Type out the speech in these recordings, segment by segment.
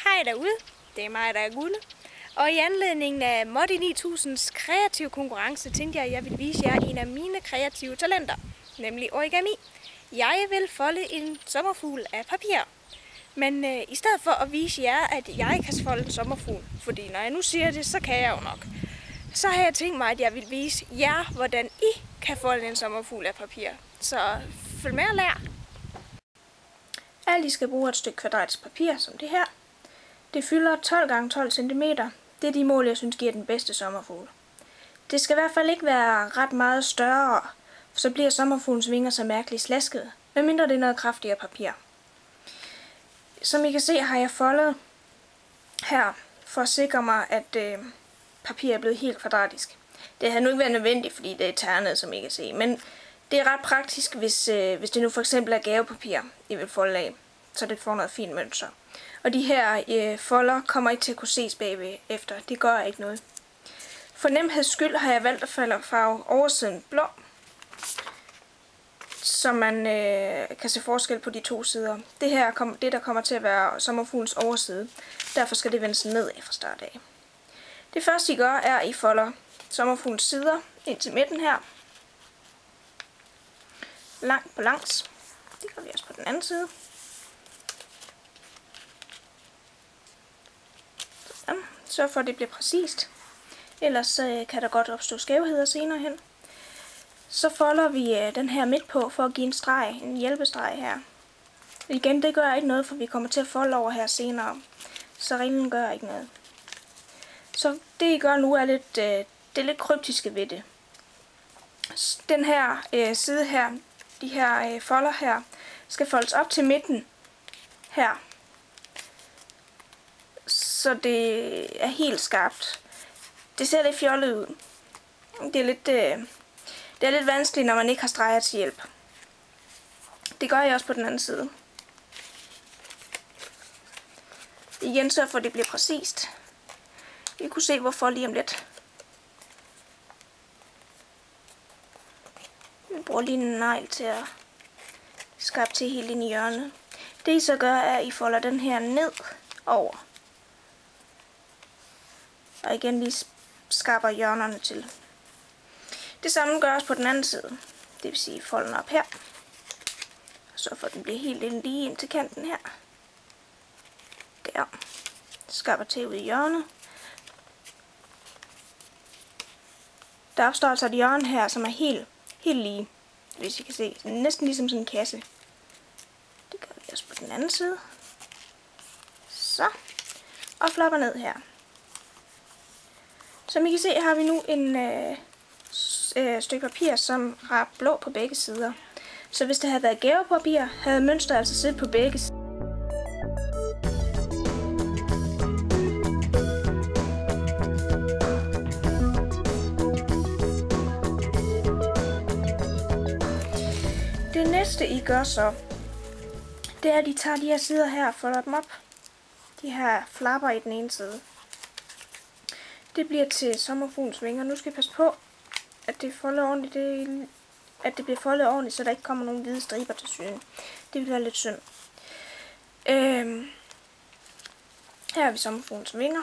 Hej derude, det er mig, der er Gulde. Og i anledning af Modi 9000's kreative konkurrence, tænkte jeg, at jeg vil vise jer en af mine kreative talenter, nemlig origami. Jeg vil folde en sommerfugl af papir. Men i stedet for at vise jer, at jeg kan folde en sommerfugl, fordi når jeg nu siger det, så kan jeg jo nok, så har jeg tænkt mig, at jeg vil vise jer, hvordan I kan folde en sommerfugl af papir. Så følg med og lær. Alt I skal bruge et stykke kvadratisk papir, som det her. Det fylder 12 x 12 cm. Det er de mål, jeg synes giver den bedste sommerfugl. Det skal i hvert fald ikke være ret meget større, for så bliver sommerfuglens vinger så mærkeligt slasket, medmindre det er noget kraftigere papir. Som I kan se, har jeg foldet her for at sikre mig, at papir er blevet helt kvadratisk. Det havde nu ikke været nødvendigt, fordi det er ternet, som I kan se, men det er ret praktisk, hvis det nu for eksempel er gavepapir, I vil folde af, så det får noget fint mønster. Og de her folder kommer ikke til at kunne ses bagved efter. Det gør ikke noget. For nemheds skyld har jeg valgt at farve oversiden blå, så man kan se forskel på de to sider. Det her det der kommer til at være sommerfuglens overside. Derfor skal det vendes nedad fra start af. Det første I gør, er at I folder sommerfuglens sider ind til midten her. Langt på langs. Det gør vi også på den anden side. Sørg for, at det bliver præcist. Ellers kan der godt opstå skævheder senere hen. Så folder vi den her midt på for at give en streg, en hjælpestreg her. Igen, det gør ikke noget, for vi kommer til at folde over her senere. Så ringen gør ikke noget. Så det I gør nu er det lidt kryptiske ved det. Den her side her, de her folder her, skal foldes op til midten her. Så det er helt skarpt. Det ser lidt fjollet ud. Det er lidt vanskeligt, når man ikke har streger til hjælp. Det gør jeg også på den anden side. Igen sørg for, at det bliver præcist. I kunne se hvorfor lige om lidt. Vi bruger lige en negl til at skarpe til helt ind i hjørnet. Det I så gør, er at I folder den her ned over. Og igen lige skarper hjørnerne til. Det samme gøres på den anden side. Det vil sige folden op her. Så for at den bliver helt lige ind til kanten her. Der. Skarper til ud i hjørnet. Der opstår altså et hjørne her, som er helt lige. Hvis I kan se. Næsten ligesom sådan en kasse. Det gør vi også på den anden side. Så. Og flapper ned her. Som I kan se, har vi nu en stykke papir, som har blå på begge sider. Så hvis det havde været gavepapir, havde mønstret altså siddet på begge sider. Det næste I gør så, det er at I tager de her sider her og folder dem op. De her flapper i den ene side. Det bliver til sommerfuglens vinger. Nu skal I passe på, at det folder ordentligt. At det bliver foldet ordentligt, så der ikke kommer nogen hvide striber til syne. Det vil være lidt synd. Her har vi sommerfuglens vinger.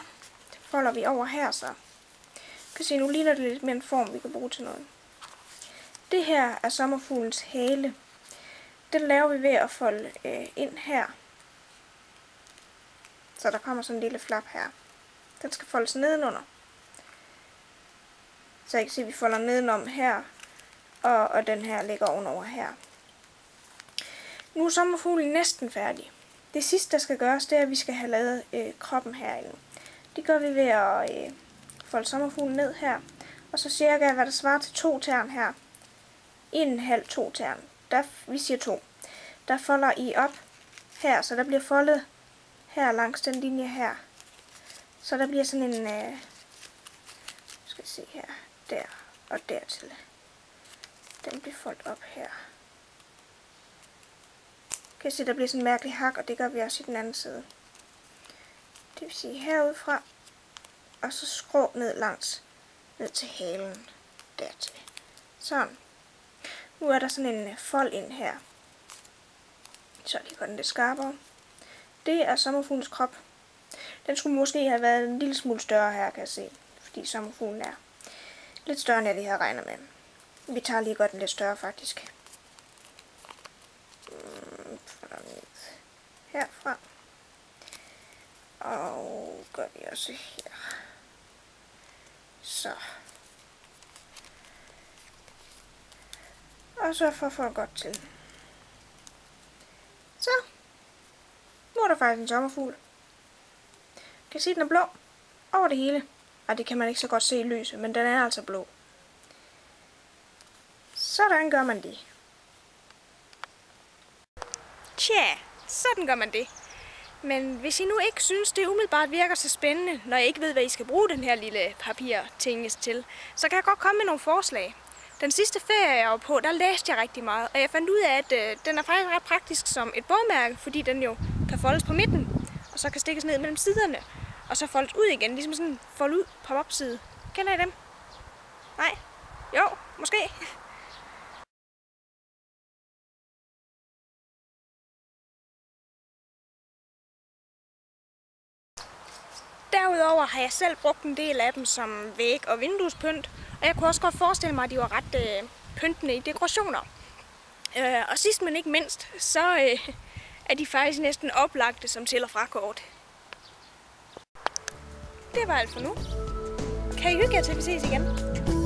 Det folder vi over her, så. Du kan se, nu ligner det lidt mere en form, vi kan bruge til noget. Det her er sommerfuglens hale. Den laver vi ved at folde ind her. Så der kommer sådan en lille flap her. Den skal foldes nedenunder. Så jeg kan se, at vi folder nedenom her, og den her ligger ovenover her. Nu er sommerfuglen næsten færdig. Det sidste, der skal gøres, det er, at vi skal have lavet kroppen herinde. Det gør vi ved at folde sommerfuglen ned her, og så cirka, hvad der svarer til 2 tern her. 1,5-2 tern. Vi siger 2. Der folder I op her, så der bliver foldet her langs den linje her. Så der bliver sådan en, skal se her, der og dertil. Den bliver foldet op her. Kan I se, der bliver sådan en mærkelig hak, og det gør vi også i den anden side. Det vil sige herudfra, og så skrå ned til halen dertil. Sådan. Nu er der sådan en fold ind her. Så lige gør den lidt skarpere. Det er sommerfuglens krop. Den skulle måske have været en lille smule større her, kan jeg se. Fordi sommerfuglen er lidt større, end jeg lige havde regnet med. Vi tager lige godt en lidt større, faktisk. Herfra. Og gør vi også her. Så. Og så får folk godt til. Så. Nu er der faktisk en sommerfugl. Kan I se, den er blå over det hele. Og det kan man ikke så godt se i lyset, men den er altså blå. Sådan gør man det. Tja, sådan gør man det. Men hvis I nu ikke synes, det umiddelbart virker så spændende, når I ikke ved, hvad I skal bruge den her lille papirtinges til, så kan jeg godt komme med nogle forslag. Den sidste ferie, jeg var på, der læste jeg rigtig meget, og jeg fandt ud af, at den er faktisk ret praktisk som et bogmærke, fordi den jo kan foldes på midten, og så kan stikkes ned mellem siderne, og så foldes ud igen, ligesom sådan en fold ud pop-up side. Kender I dem? Nej? Jo, måske. Derudover har jeg selv brugt en del af dem som væg- og vinduespynt, og jeg kunne også godt forestille mig, at de var ret pyntende i dekorationer. Og sidst men ikke mindst, så er de faktisk næsten oplagte som til- og frakort. Det var alt for nu. Kan I hygge jer til, vi ses igen?